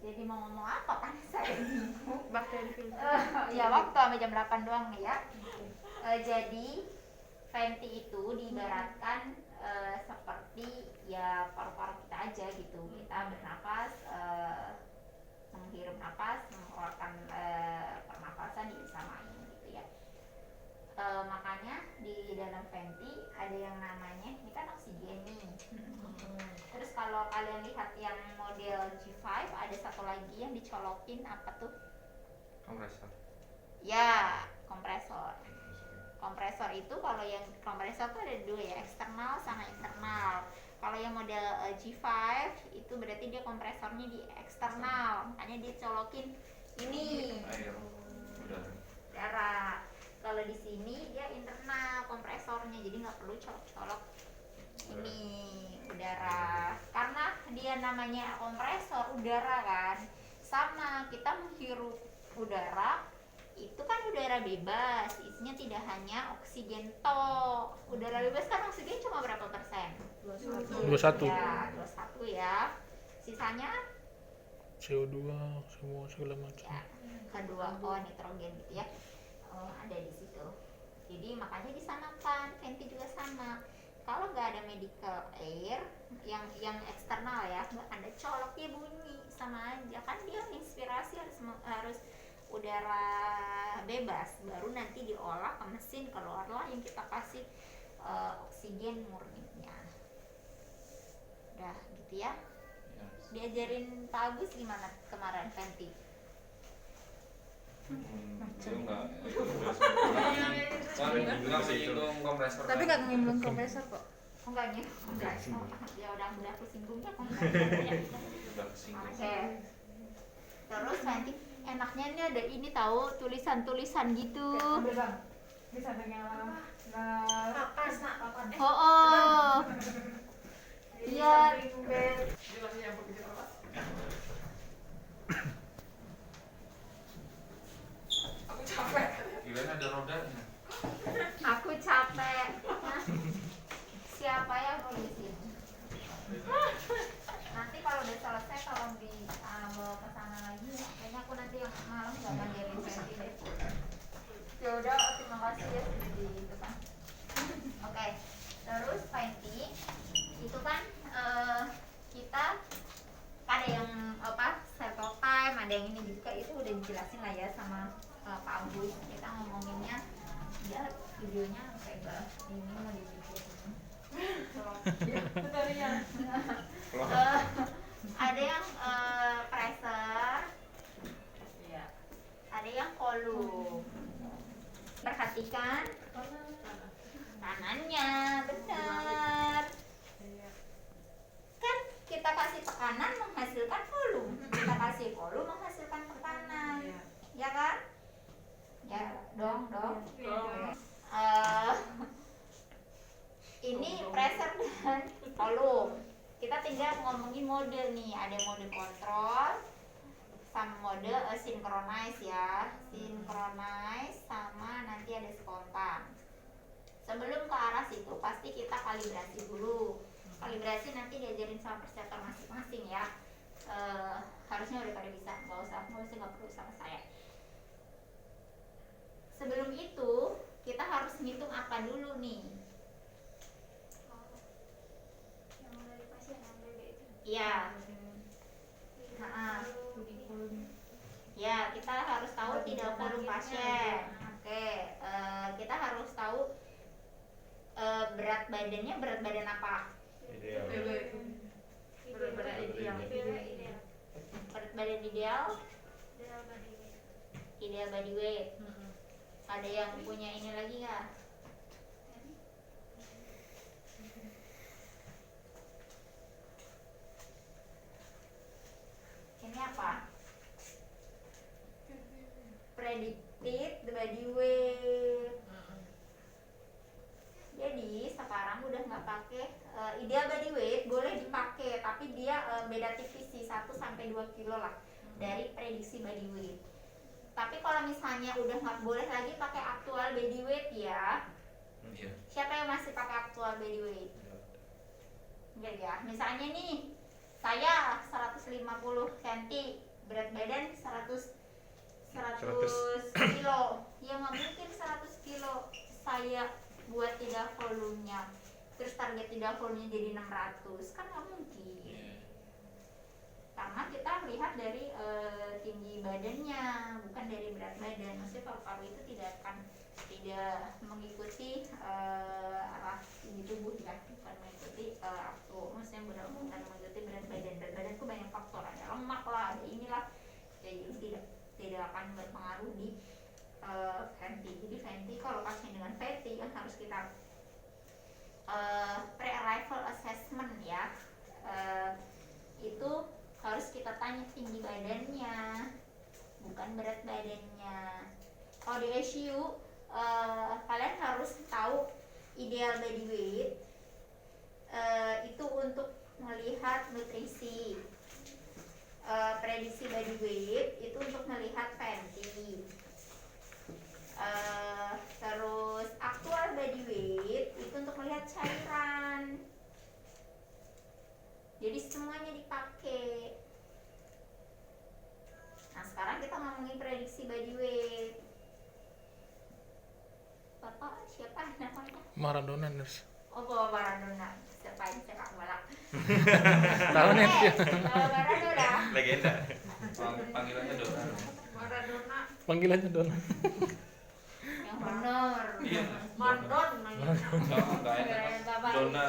Jadi mau ngomong apa kan saya bingung. Bakteri filter. Ya waktu sampai jam 8 doang nih ya. Jadi venti itu diibaratkan seperti ya paru-paru kita aja gitu. Kita bernapas, menghirup napas, mengeluarkan pernapasan disamain gitu ya. Makanya di dalam venti ada yang namanya, ini kan oksigen nih. Terus kalau kalian lihat yang model G5 ada satu lagi yang dicolokin, apa tuh? Kompresor. Ya, kompresor. Kompresor itu kalau yang kompresor tuh ada dua ya, eksternal sama internal. Kalau yang model G5 itu berarti dia kompresornya di eksternal, makanya dia colokin ini Air. udara. Kalau di sini dia internal kompresornya, jadi nggak perlu colok-colok ini udara. Karena dia namanya kompresor udara kan, sama kita menghirup udara itu kan udara bebas, isinya tidak hanya oksigen toh. Udara bebas kan oksigen cuma berapa persen? 21. Ya, 21 ya. Sisanya CO2 semua segala macam. ya, H2O nitrogen gitu ya. Ada di situ. Jadi makanya disamakan, venti juga sama. Kalau nggak ada medical air yang eksternal ya, nggak ada colok dia bunyi sama aja kan, dia inspirasi harus udara bebas, baru nanti diolah ke mesin, keluarlah yang kita kasih oksigen murninya. Udah gitu ya. Diajarin Pak Agus gimana kemarin venti? Itu enggak. Enggak menyinggung kompresor. Tapi nggak ngomong kompresor kok. Oh enggak nih, enggak. Ya udah aku singgung ya kompresor. Udah kesinggung. Oke. Terus nanti enaknya ini ada ini tahu tulisan-tulisan gitu. Bisa pengen papan. Oh. Iya. Gimana ada rodanya? Aku capek. Siapa yang nulisin? Nanti kalau udah selesai tolong bawa ke sana lagi. Kayaknya aku nanti yang malam nggak akan jadi venti deh. Ya udah, terima kasih ya sudah di itu kan. Oke. Terus venti itu kan kita ada yang apa circle time, ada yang ini juga, itu udah dijelasin lah ya sama Pak Agus. Kita ngomonginnya ya videonya sampai ini mau dibikin ada yang pressure, ada yang kolom. Perhatikan kanannya, benar kan, kita kasih tekanan menghasilkan kolom, kita kasih kolom menghasilkan tekanan, ya kan? Ya dong. Ini pressure dan kolom. Kita tinggal ngomongin mode nih, ada mode kontrol sama mode synchronize ya. Synchronize sama nanti ada spontan. Sebelum ke arah situ pasti kita kalibrasi dulu. Kalibrasi nanti diajarin sama preceptor masing-masing ya. Harusnya udah pada bisa, nggak perlu sama saya. Sebelum itu kita harus ngitung apa dulu nih? Yang dari pasien yang beda itu. Iya. Ya, kita harus tahu tidak volume pasien. Oke, kita harus tahu berat badannya, berat badan apa? Ideal. Berat badan ideal. Berat badan ideal, ideal body weight. Ada yang punya ini lagi nggak? Ini apa? Predicted body weight. Jadi sekarang udah nggak pakai ideal body weight, boleh dipakai, tapi dia beda tipis sih, 1 sampai 2 kilo lah dari prediksi body weight. Tapi kalau misalnya udah nggak boleh lagi pakai actual body weight ya. Iya. Siapa yang masih pakai actual body weight? Enggak ya. Misalnya nih, saya 150 cm berat badan 100 kilo. Ya nggak mungkin 100 kilo saya buat tidak volumenya, terus target tidak volumenya jadi 600, kan nggak mungkin. Karena kita lihat dari tinggi badannya, bukan dari berat badan. Maksudnya paru-paru itu tidak mengikuti arah tinggi tubuh ya, bukan mengikuti maksudnya bukan mengikuti berat badan. Berat badan itu banyak faktor, ada lemak lah, ada inilah, jadi tidak akan berpengaruh di fatty. Jadi fatty, kalau pasien dengan fatty yang harus kita pre-arrival assessment ya, itu harus kita tanya tinggi badannya, bukan berat badannya. Kalau di ICU kalian harus tahu ideal body weight itu untuk melihat nutrisi, prediksi body weight itu untuk melihat fatty, terus actual body weight itu untuk melihat cairan. Jadi semuanya dipakai. Nah sekarang kita ngomongin prediksi body weight. Bapak siapa namanya? Maradona nurse. Oh Bapak Maradona. Siapa yang sepak bola? Tahu nih dia. Maradona. Legenda. Panggilannya Dona. Maradona. Panggilannya Dona. Yang benar. Iya. Mandon. Enggak enak. Bapak. Dona.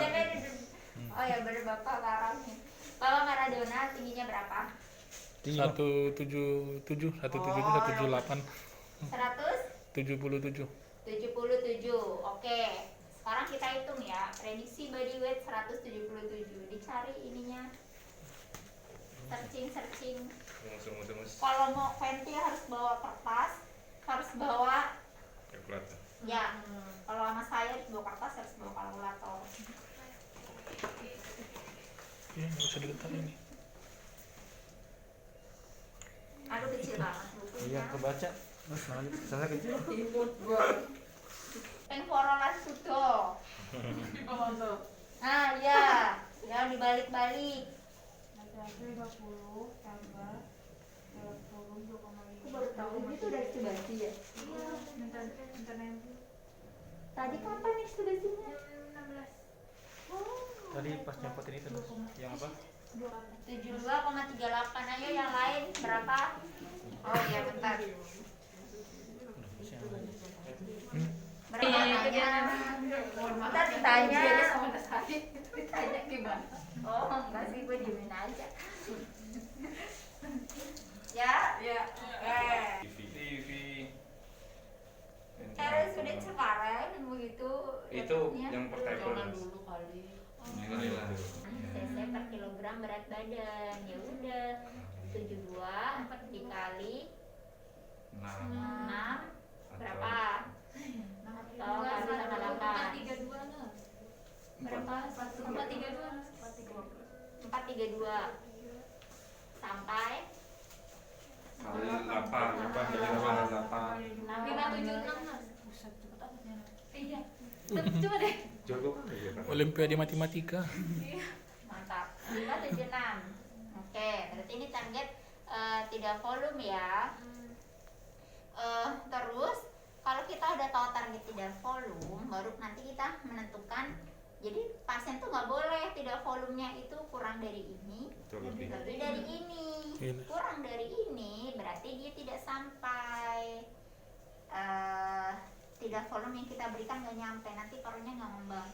Oh ya benar Bapak Maradona. Bapak Maradona tingginya berapa? 177, 177, 178, 77. 77. Oke. Sekarang kita hitung ya. Prediksi body weight 177. Dicari ininya. Searching. Kalau mau fancy harus bawa kertas, harus bawa Kalkulator. ya. Kalau sama saya harus bawa kertas, harus bawa kalkulator. Iya, nggak usah diletak ini. Aduh kecil banget bukunya. Iya, kebaca. Terus lanjut. Saya kecil. Imut gua. Pengforolan sudo. Oh, tuh. Nah, ya. Ya dibalik-balik. Laki-laki 50 tambah 20 2,5. Aku baru tahu itu udah ekstubasi ya. Iya, minta nempel. Tadi kapan ekstubasinya? 16. Oh. Tadi pas nyopotin itu, Mas. Yang apa? 72,38. Ayo yang lain berapa? Oh iya bentar. Berapa tanya? Kita ditanya. Ditanya gimana? Oh enggak sih, gue diemin aja. Ya. Ya. TV. RSUD Cengkareng begitu. Itu dapetnya. yang portable. Jangan dulu kali. Inilah. cc per kilogram berat badan. Ya udah 72 dikali 6 berapa? Atau kali sama 8. 432 lah. Berapa? 432. 432 sampai Kali 8 jadi 8. 576 Mas. Buset, cepet amat ya. Iya. Coba deh. Cukup. Olimpiade matematika. mantap 576. Oke, berarti ini target tidak volume ya. Terus kalau kita udah tahu target tidak volume, baru nanti kita menentukan. Jadi pasien tuh nggak boleh tidak volumenya itu kurang dari ini, lebih dari ini. Kurang dari ini berarti dia tidak sampai tidak volume yang kita berikan nggak nyampe, nanti parunya nggak ngembang.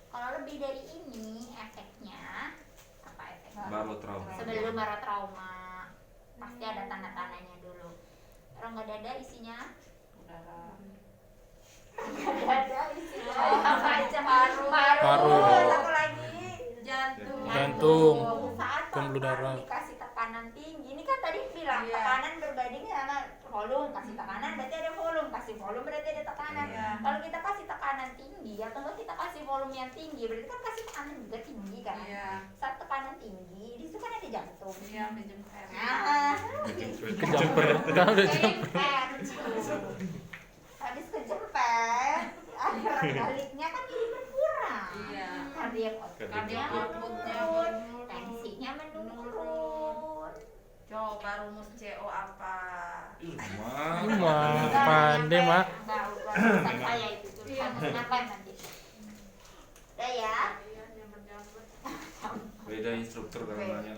Kalau lebih dari ini efeknya apa efeknya? Baru trauma. Sebelum baru trauma pasti ada tanda-tandanya dulu. Rongga dada isinya Udara. dada isinya apa aja? Paru. Satu lagi Jantung. Saat Pembuluh darah. dikasih tekanan tinggi, ini kan tadi bilang Iya. tekanan berbanding sama volume. Kasih tekanan berarti ada volume, kasih volume berarti ada tekanan. Iya. Kalau kita kasih tekanan tinggi atau enggak kita kasih volume yang tinggi, berarti kan kasih tekanan juga tinggi kan. Iya. Saat tekanan tinggi di situ kan ada jantung. Iya, minjem air. Nah, Kejemper. Kan udah jemper. habis kejepet, aliran baliknya kan jadi berkurang. Iya. Kardiak outputnya Kardiak outputnya menurun, menurun. tensinya menurun. Coba opa rumus CO apa? Wah, pandai, Mak. Enggak, urusan saya itu tulisan ngapain nanti. Udah ya. Iya, nyamber-nyamber. Beda instruktur kalau nanya.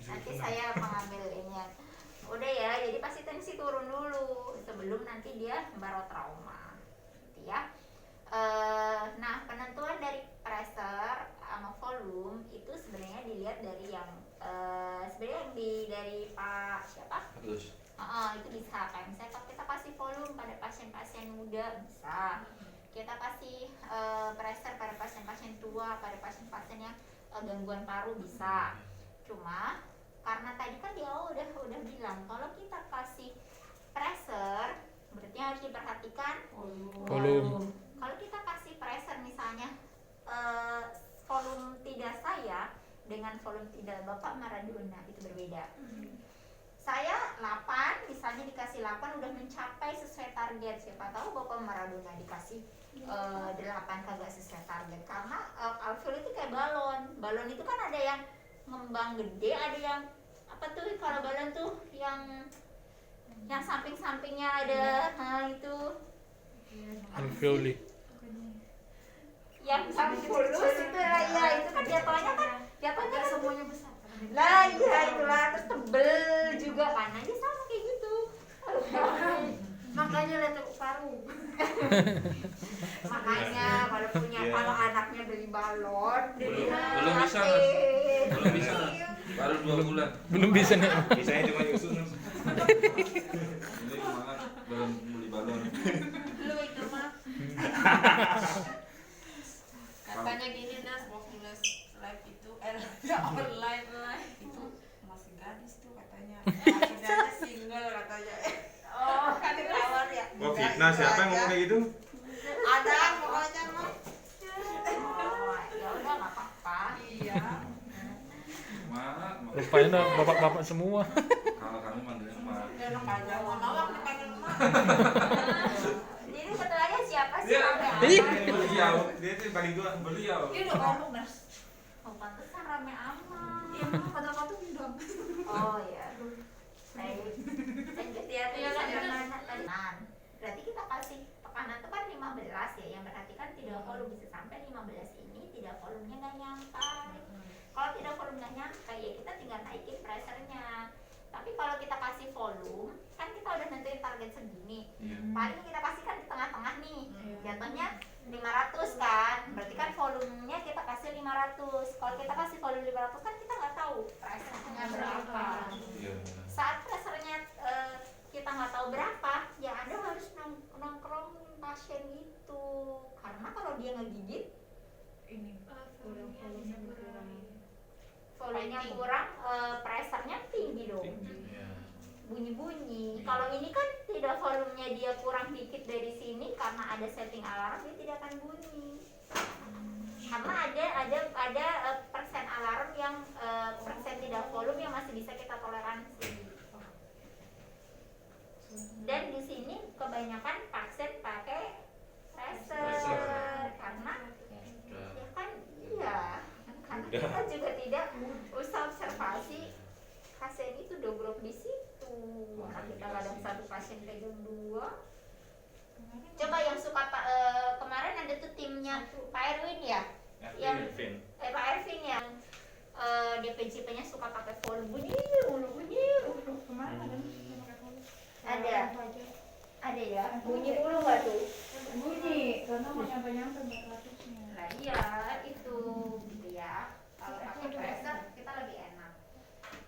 Nanti saya mengambil ini ya. Udah ya, jadi pasti tensi turun dulu sebelum nanti dia barotrauma gitu ya. Nah, penentuan dari pressure sama volume itu sebenarnya dilihat dari yang sebenarnya yang dari Pak siapa? Terus. Itu bisa kayak misalnya kalau kita kasih volume pada pasien-pasien muda bisa, kita kasih pressure pada pasien-pasien tua, pada pasien-pasien yang gangguan paru bisa. Cuma karena tadi kan dia udah bilang kalau kita kasih pressure berarti harus diperhatikan Volume. Kalau kita kasih pressure misalnya volume tidak saya dengan volume tidak Bapak Maradona itu berbeda. Saya 8 misalnya dikasih 8 udah mencapai sesuai target, siapa tahu Bapak Maradona dikasih 8 kagak sesuai target karena alveol itu kayak balon itu kan ada yang ngembang gede, ada yang apa tuh kalau balon tuh yang samping-sampingnya ada itu Alveoli. yang fulus itu ya itu kan jatuhnya kan semuanya besar. lah iya itulah terus tebel juga kan aja sama kayak gitu. Makanya lihat paru. Makanya kalau punya Iya. kalau anaknya beli balon Belum bisa, Mas. Belum bisa, Mas. Baru 2 bulan. Belum bisa nih. Bisanya cuma nyusun, Mas. Ini semangat belum beli balon. Lu itu mah. Katanya gini Nas, waktu Nas live itu online live itu masih gadis tuh katanya. Akhirnya single katanya. oh kan ditawar ya Oh, fitnah siapa yang ngomong kayak gitu? Ada pokoknya mah. oh ya udah nggak apa-apa. Iya. Mak. Rupanya udah bapak-bapak semua. Kalau kami manggilnya Mak. Enak aja mau mawak dipanggil emak. Jadi ketuanya siapa sih Iya. rame Ih. amat? Beliau, dia tuh paling tua, beliau. Dia udah ngomong Nas. Oh pantesan rame amat. Iya, kata-kata udah. Oh ya. Baik. Lanjut ya tulisan mana tadi. Nah, berarti kita kasih tekanan itu kan 15 ya, yang berarti kan tidak volume bisa sampai 15 ini tidak volumenya nggak nyampe. Kalau tidak volume nggak nyampe ya kita tinggal naikin pressure-nya. Tapi kalau kita kasih volume kan kita udah nentuin target segini. Iya. Paling kita kasihkan di tengah-tengah nih. Jatuhnya 500 kan. Berarti kan volumenya kita kasih 500. Kalau kita kasih volume 500 kan kita nggak tahu pressure-nya berapa. Iya. Saat pressure-nya kita nggak tahu berapa, ya Anda harus nongkrong pasien itu. Karena kalau dia ngegigit, Ini volumenya kurang, pressure-nya tinggi dong. Iya. Bunyi-bunyi. Kalau ini kan tidak volumenya dia kurang dikit dari sini karena ada setting alarm dia tidak akan bunyi. Karena ada persen alarm yang persen tidak volume yang masih bisa kita toleransi. Dan di sini kebanyakan pasien pakai pressure karena ya kan iya karena kita juga tidak usah observasi pasien itu dogrok di situ. Karena kita kadang satu pasien pegang 2. Coba yang suka kemarin ada tuh timnya Pak Erwin ya, Irvin. Pak Ervin yang DPJP-nya suka pakai volume bunyi kemana kan? ada ya bunyi mulu nggak tuh? Bunyi karena mau nyampe 400-nya. Nah iya itu gitu ya. Kalau pakai pressure kita lebih enak.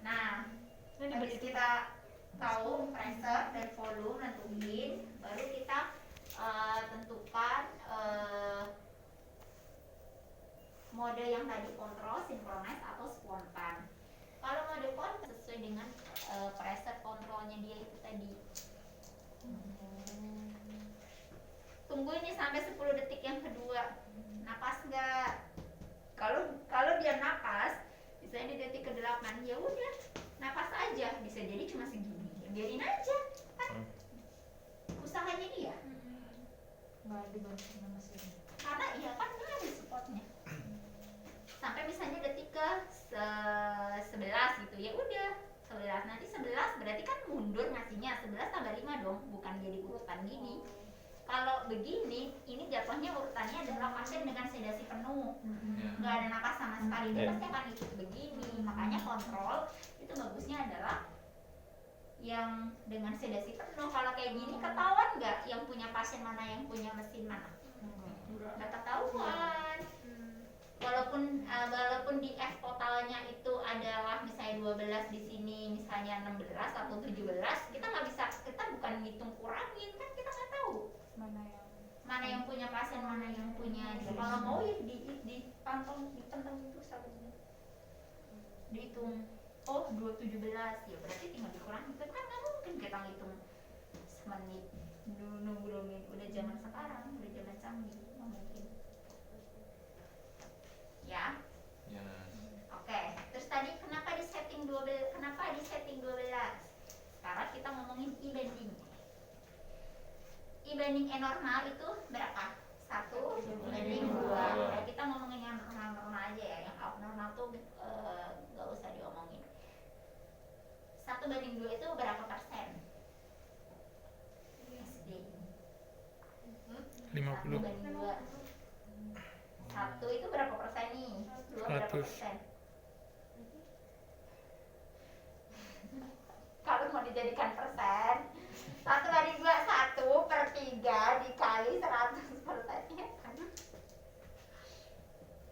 Nah, habis kita tahu pressure dan volume nentuin, baru kita tentukan mode yang tadi kontrol, sinkronis atau spontan. Kalau mode kontrol sesuai dengan pressure kontrolnya dia itu tadi. Tunggu ini sampai 10 detik yang kedua. Napas enggak? Kalau dia napas, misalnya di detik ke-8, ya udah, napas aja. Bisa jadi cuma segini. Ya biarin aja. Kan usahanya dia. Nggak dibantu sama sini. Karena iya kan nggak ada supportnya. Sampai misalnya detik ke 11 gitu. Ya udah, 11 11. Nanti 11 berarti kan mundur ngasihnya. 11 tambah 5 dong, bukan jadi urutan gini. Kalau begini, ini jatuhnya urutannya adalah pasien dengan sedasi penuh, nggak ada napas sama sekali, dia pasti akan ikut begini. Makanya kontrol itu bagusnya adalah yang dengan sedasi penuh. Kalau kayak gini ketahuan nggak yang punya pasien mana, yang punya mesin mana? Nggak ketahuan. Walaupun di F totalnya itu adalah misalnya 12, di sini misalnya 16 atau 17, kita nggak bisa, kita bukan ngitung kurangin kan, kita nggak tahu mana yang punya pasien, mana yang punya dia. Kalau mau ya dipantau, dipantau itu satunya, dihitung. Oh 217 ya berarti tinggal dikurangin. Itu kan nggak mungkin kita ngitung semenit nunggu 2 menit. Udah zaman sekarang, udah zaman canggih, nggak mungkin ya. Ya. Oke, terus tadi kenapa di setting 12? Kenapa di setting 12? Sekarang kita ngomongin I banding. I banding E normal itu berapa? 1 banding 2. Nah, kita ngomongin yang normal-normal aja ya. Yang abnormal tuh nggak usah diomongin. 1 banding 2 itu berapa persen? SD. 1 50. banding 2. 1 itu berapa persen nih? 2 berapa 100. persen? Kalau mau dijadikan persen, 1 banding 2, 1/3 dikali 100%, ya kan?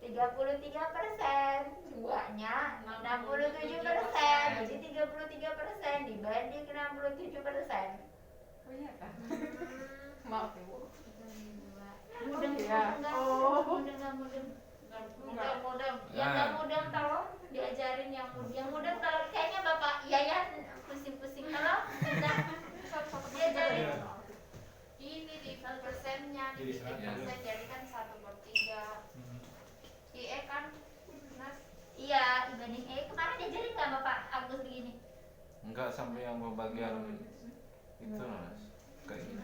33%, 2-nya 67%, jadi 33% dibanding 67%. Oh iya kan? Maaf ya Bu. Mudeng Ya. enggak? Oh. Mudeng enggak mudeng? Mudeng. Yang enggak mudeng tolong diajarin yang mudeng. Yang mudeng tolong, kayaknya Bapak Yayan pusing-pusing, tolong enggak diajarin. Ini di persennya, di persen jadi kan 1/3. IE kan Nas. Iya, dibanding kemarin diajarin enggak Bapak Agus begini? Enggak sampai yang pembagian itu Mas. Kayak gitu.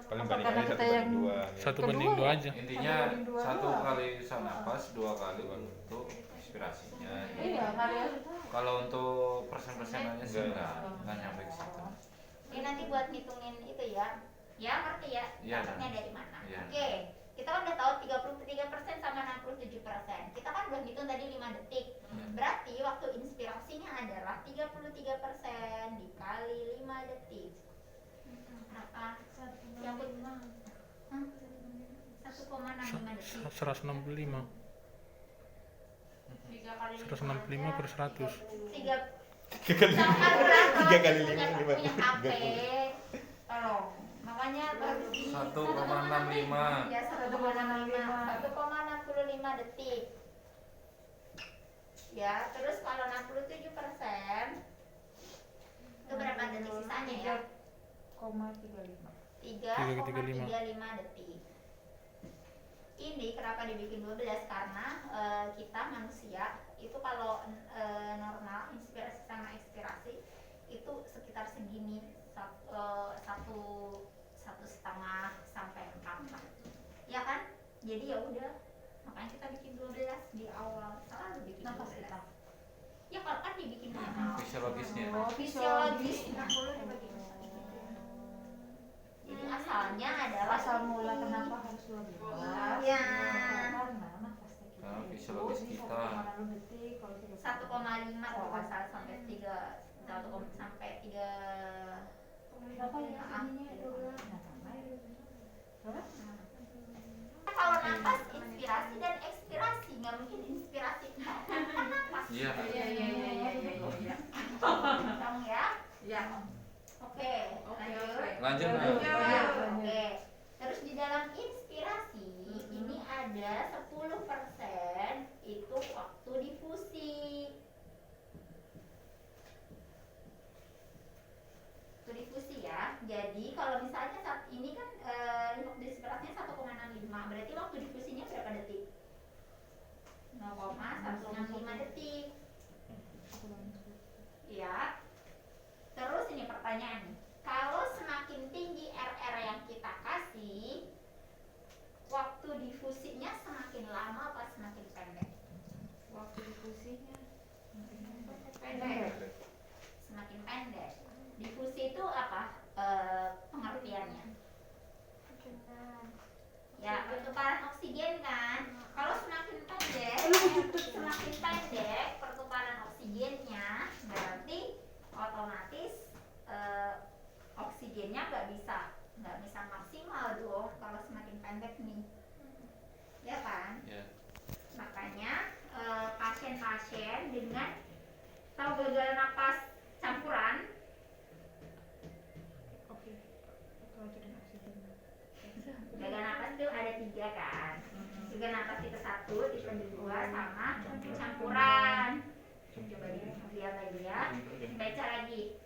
Paling Apa karena bandingannya kita 1 yang banding 2. 1 banding 2 aja. Intinya banding dua 1 doang. kali isak napas, 2 kali untuk inspirasinya. Iya, kalian. Kalau untuk persen-persenannya sih enggak nyampe ke situ. Ini nanti buat ngitungin itu ya. Ya, ngerti ya? Iya, Dapatnya Dan. dari mana? Iya. Oke. Kita kan udah tahu 33% sama 67%. Kita kan udah ngitung tadi 5 detik. Berarti waktu inspirasinya adalah 33% dikali 5 detik. Berapa? Yang Hah? 1,65 detik. 165. 3 kali 165 per 100. 3 3 kali 5, punya HP. Tolong. Makanya harus di 1,65. Ya 1,65 detik. Ya, terus kalau 67% itu berapa detik sisanya ya? 3,35. 3,35 detik. Ini kenapa dibikin 12? Karena kita manusia itu kalau normal inspirasi sama ekspirasi itu sekitar segini, 1,5 sampai 4 lah. Ya kan? Jadi ya udah, makanya kita bikin 12 di awal, selalu bikin 12. Ya kalau kan dibikin normal. Fisiologisnya. Fisiologis 60 dibagi 4 gitu. Jadi asalnya adalah Asal mula kenapa harus 12? Ya. Karena nafasnya kita Karena itu fisiologis di kita. 1,6 detik, kalau 1,5 kalau nggak salah sampai 3 sampai 3 berapa ya ininya 12? Berapa? kalau nafas inspirasi dan ekspirasi, nggak mungkin inspirasi kan nafas. Iya. Iya. Dong ya. Ya. Oke, lanjut. Lanjut Ya. Mas. Ya, oke. Terus di dalam inspirasi ini ada 10% itu waktu difusi. Waktu difusi ya. Jadi kalau misalnya saat ini kan waktu inspirasinya 1,65, berarti waktu difusinya berapa detik? 0,165 detik. Ya. Terus ini pertanyaan nih. Kalau semakin tinggi semakin pendek. Difusi itu apa pengertiannya? Ya, pertukaran oksigen kan. Kalau semakin pendek pertukaran oksigennya, berarti otomatis oksigennya nggak bisa maksimal dong kalau semakin pendek nih, ya kan? Ya. Makanya pasien-pasien dengan tahu gagal napas campuran, Oke. Oksigen oksigen. gagal napas itu ada 3 kan. Gagal napas tipe 1, tipe 2 sama campuran. Coba dilihat lagi ya, baca lagi.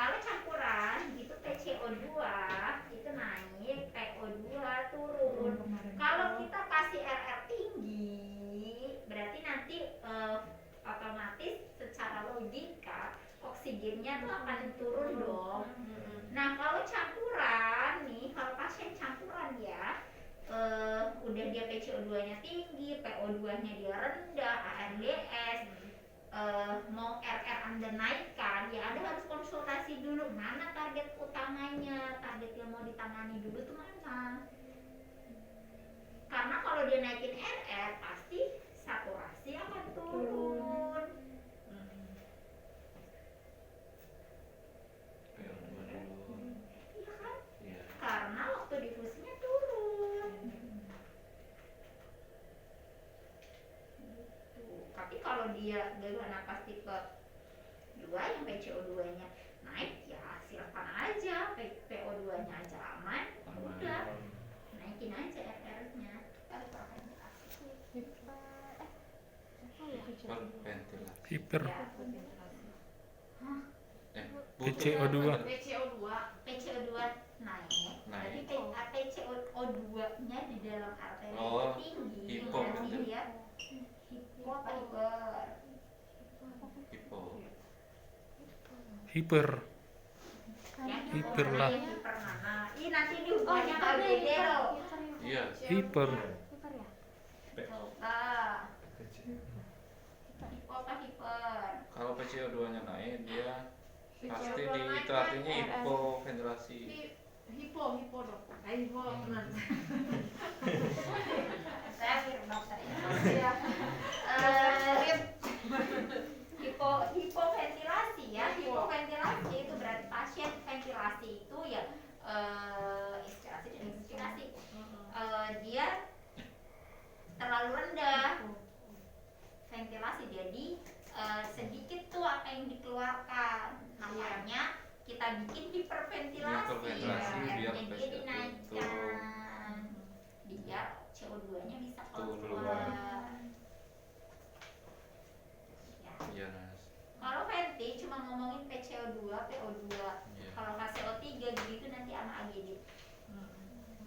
Kalau campuran itu PCO2 itu naik, PO2 turun. Kalau kita kasih RR tinggi, berarti nanti otomatis secara logika oksigennya tuh akan turun dong. Nah kalau campuran nih, kalau pasien campuran ya, udah dia PCO2-nya tinggi, PO2-nya dia rendah, ARDS, mau RR Anda naikkan, ya Anda harus konsultasi dulu mana target utamanya, target yang mau ditangani dulu tuh mana. Karena kalau dia naikin RR pasti saturasi akan turun. PO2 dulu. Iya kan? Iya. Karena waktu difusinya turun. Gitu. Tapi kalau dia gagal napas tipe 2 yang PCO2-nya naik, ya silakan aja, PO2-nya aja aman, udah naikin aja RR-nya. Berventilasi. Hiper. Ya, PCO2. PCO2 naik. Berarti PCO2-nya di dalam arteri Oh, tinggi. hipo. Berarti dia hipo apa hiper? Hipo. Hiper. Yang Hiper mana, lah. yang hiper mana? Ih, nanti di hubungannya Kak Dede loh. Iya. Hiper. Coba. Hipo apa hiper? Kalau PCO2-nya naik, dia pasti di itu artinya hipoventilasi. Hipo dong. Hipo benar. Saya mirip dokter ya. Hipoventilasi ya. Hipoventilasi itu berarti pasien ventilasi itu ya inspirasi dan ekspirasi. Dia terlalu rendah ventilasi, jadi sedikit tuh apa yang dikeluarkan. Makanya kita bikin hiperventilasi, Hiperventilasi biar dia pressure dinaikkan, biar CO2-nya bisa Turun. keluar. Ya. Iya, Nas. Kalau venti cuma ngomongin PCO2, PO2. Iya. Kalau KCO3 gitu nanti sama AGD.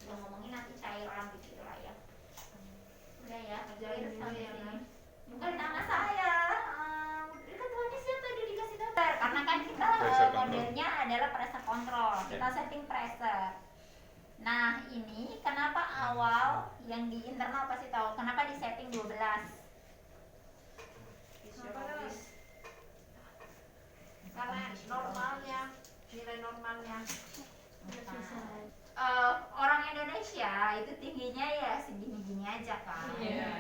Cuma ngomongin nanti cairan gitu lah ya. Udah ya, clear sampai sini. Bukan nama saya. Ketuanya siapa udah dikasih daftar? Karena kan kita Pressure control. modelnya adalah pressure control. Kita Ya. setting pressure. Nah ini kenapa awal yang di internal pasti tahu kenapa di setting 12. Fisiologis. Karena normalnya, nilai normalnya. Orang Indonesia itu tingginya ya segini-gini aja kan. Iya.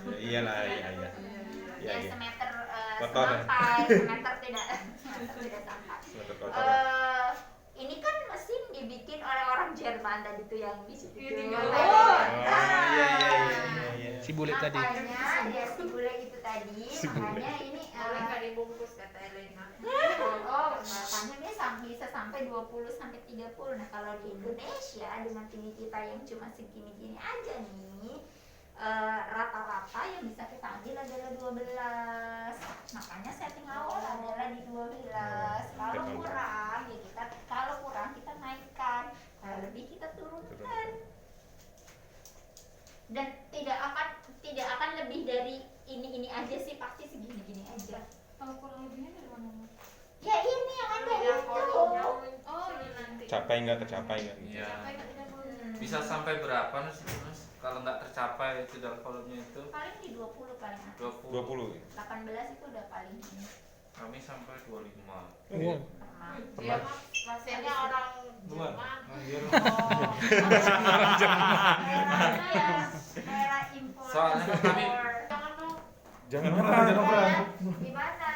Iyalah, iya. Iya, Ya iya. semeter Kotor ya? sampai semeter tidak sampai. Suatu kotoran. Ini kan mesin dibikin oleh orang Jerman tadi tuh yang di situ. Ini tuh. nggak Oh, Ah. iya. Si bule tadi. Makanya dia si bule itu tadi, makanya ini Boleh nggak dibungkus kata Elena? oh, makanya dia bisa sampai 20 sampai 30. Nah, kalau di Indonesia dengan tinggi kita yang cuma segini-gini aja nih, rata-rata yang bisa kita ambil adalah 12. Makanya setting awal adalah di 12. Kalau kurang ya kita naikkan, kalau lebih kita turunkan. Dan tidak akan lebih dari ini aja sih, pasti segini-gini aja. Kalau kurang lebihnya dari mana? Ya ini yang ada Yang itu. volume Oh, sini nanti. Capai nggak tercapai nggak? Iya. Sampai tidak boleh. Bisa sampai berapa, Nas? Kalau nggak tercapai itu dalam volumenya itu Paling di 20 paling atas. 20. 20. 18 itu udah paling ini. Kami sampai 25. Wow. Dia mah pasiennya orang Luar. Jerman. Anjir. Merahnya ya merah impor. Soalnya kan kami Jangan dong. Jangan marah. marah. Gimana?